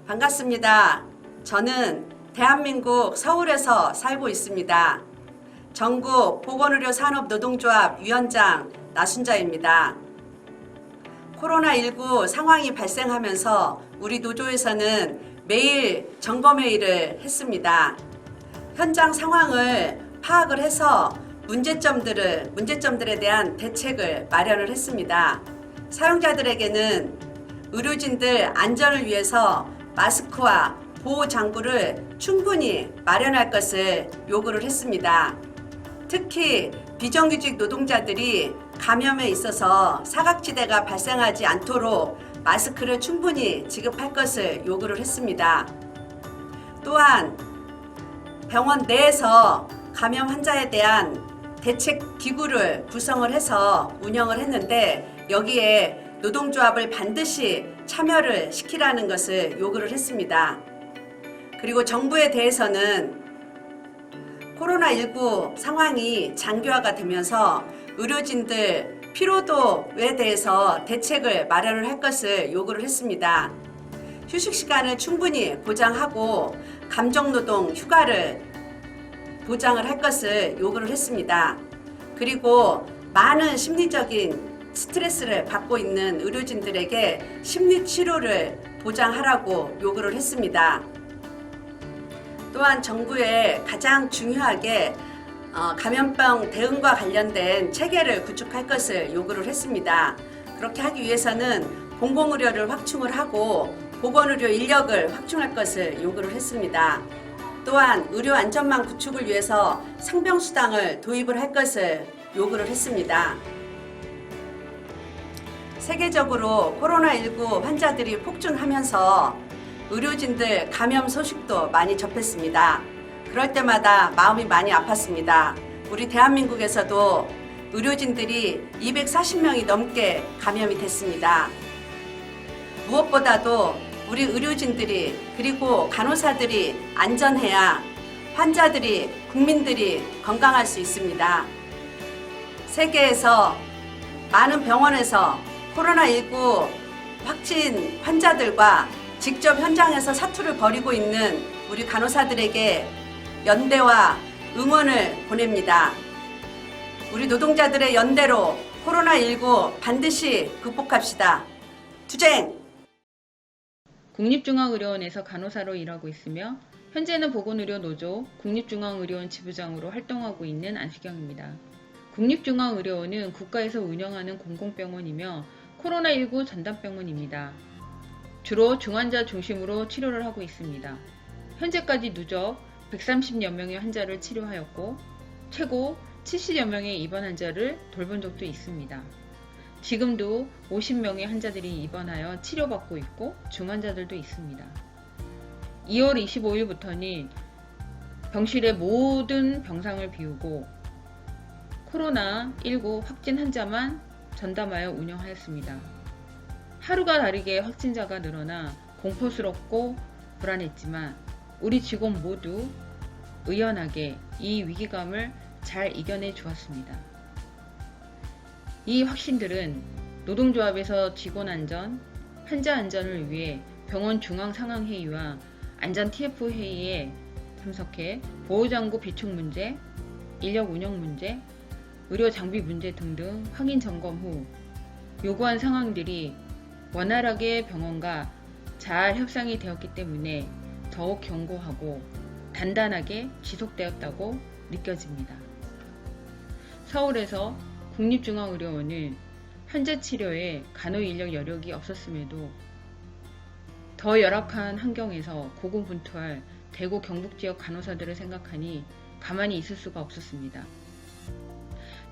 반갑습니다. 저는 대한민국 서울에서 살고 있습니다. 전국 보건의료산업노동조합 위원장 나순자입니다. 코로나19 상황이 발생하면서 우리 노조에서는 매일 점검회의를 했습니다. 현장 상황을 파악을 해서 문제점들에 대한 대책을 마련을 했습니다. 사용자들에게는 의료진들 안전을 위해서 마스크와 보호장구를 충분히 마련할 것을 요구를 했습니다. 특히 비정규직 노동자들이 감염에 있어서 사각지대가 발생하지 않도록 마스크를 충분히 지급할 것을 요구를 했습니다. 또한 병원 내에서 감염 환자에 대한 대책 기구를 구성을 해서 운영을 했는데 여기에 노동조합을 반드시 참여를 시키라는 것을 요구를 했습니다. 그리고 정부에 대해서는 코로나19 상황이 장기화가 되면서 의료진들 피로도에 대해서 대책을 마련을 할 것을 요구를 했습니다. 휴식 시간을 충분히 보장하고 감정노동 휴가를 보장을 할 것을 요구를 했습니다. 그리고 많은 심리적인 스트레스를 받고 있는 의료진들에게 심리치료를 보장하라고 요구를 했습니다. 또한 정부에 가장 중요하게 감염병 대응과 관련된 체계를 구축할 것을 요구를 했습니다. 그렇게 하기 위해서는 공공의료를 확충을 하고 보건의료 인력을 확충할 것을 요구를 했습니다. 또한 의료 안전망 구축을 위해서 상병수당을 도입을 할 것을 요구를 했습니다. 세계적으로 코로나19 환자들이 폭증하면서 의료진들 감염 소식도 많이 접했습니다. 그럴 때마다 마음이 많이 아팠습니다. 우리 대한민국에서도 의료진들이 240명이 넘게 감염이 됐습니다. 무엇보다도 우리 의료진들이 그리고 간호사들이 안전해야 환자들이 국민들이 건강할 수 있습니다. 세계에서 많은 병원에서 코로나19 확진 환자들과 직접 현장에서 사투를 벌이고 있는 우리 간호사들에게 연대와 응원을 보냅니다. 우리 노동자들의 연대로 코로나19 반드시 극복합시다. 투쟁! 국립중앙의료원에서 간호사로 일하고 있으며 현재는 보건의료노조 국립중앙의료원 지부장으로 활동하고 있는 안수경입니다. 국립중앙의료원은 국가에서 운영하는 공공병원이며 코로나19 전담병원입니다. 주로 중환자 중심으로 치료를 하고 있습니다. 현재까지 누적 130여 명의 환자를 치료하였고 최고 70여 명의 입원 환자를 돌본 적도 있습니다. 지금도 50명의 환자들이 입원하여 치료받고 있고 중환자들도 있습니다. 2월 25일부터는 병실의 모든 병상을 비우고 코로나19 확진 환자만 전담하여 운영하였습니다. 하루가 다르게 확진자가 늘어나 공포스럽고 불안했지만 우리 직원 모두 의연하게 이 위기감을 잘 이겨내 주었습니다. 이 확신들은 노동조합에서 직원 안전, 환자 안전을 위해 병원 중앙상황회의와 안전 TF 회의에 참석해 보호장구 비축 문제, 인력 운영 문제, 의료 장비 문제 등등 확인 점검 후 요구한 상황들이 원활하게 병원과 잘 협상이 되었기 때문에 더욱 견고하고 단단하게 지속되었다고 느껴집니다. 서울에서 국립중앙의료원은 현재 치료에 간호인력 여력이 없었음에도 더 열악한 환경에서 고군분투할 대구 경북지역 간호사들을 생각하니 가만히 있을 수가 없었습니다.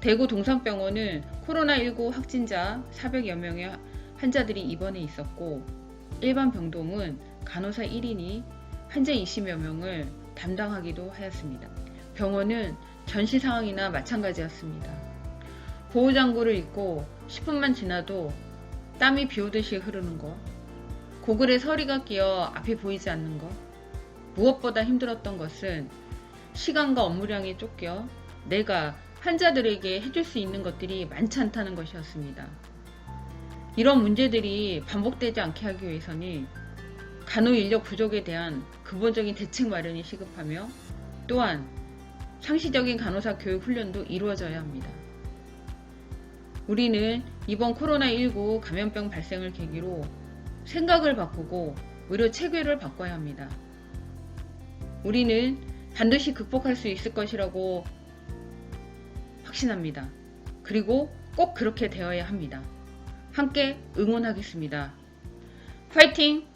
대구 동산병원은 코로나19 확진자 400여 명의 환자들이 입원해 있었고 일반 병동은 간호사 1인이 환자 20여 명을 담당하기도 하였습니다. 병원은 전시 상황이나 마찬가지였습니다. 보호장구를 입고 10분만 지나도 땀이 비오듯이 흐르는 것, 고글에 서리가 끼어 앞이 보이지 않는 것, 무엇보다 힘들었던 것은 시간과 업무량에 쫓겨 내가 환자들에게 해줄 수 있는 것들이 많지 않다는 것이었습니다. 이런 문제들이 반복되지 않게 하기 위해서는 간호 인력 부족에 대한 근본적인 대책 마련이 시급하며 또한 상시적인 간호사 교육 훈련도 이루어져야 합니다. 우리는 이번 코로나19 감염병 발생을 계기로 생각을 바꾸고 의료 체계를 바꿔야 합니다. 우리는 반드시 극복할 수 있을 것이라고 확신합니다. 그리고 꼭 그렇게 되어야 합니다. 함께 응원하겠습니다. 파이팅!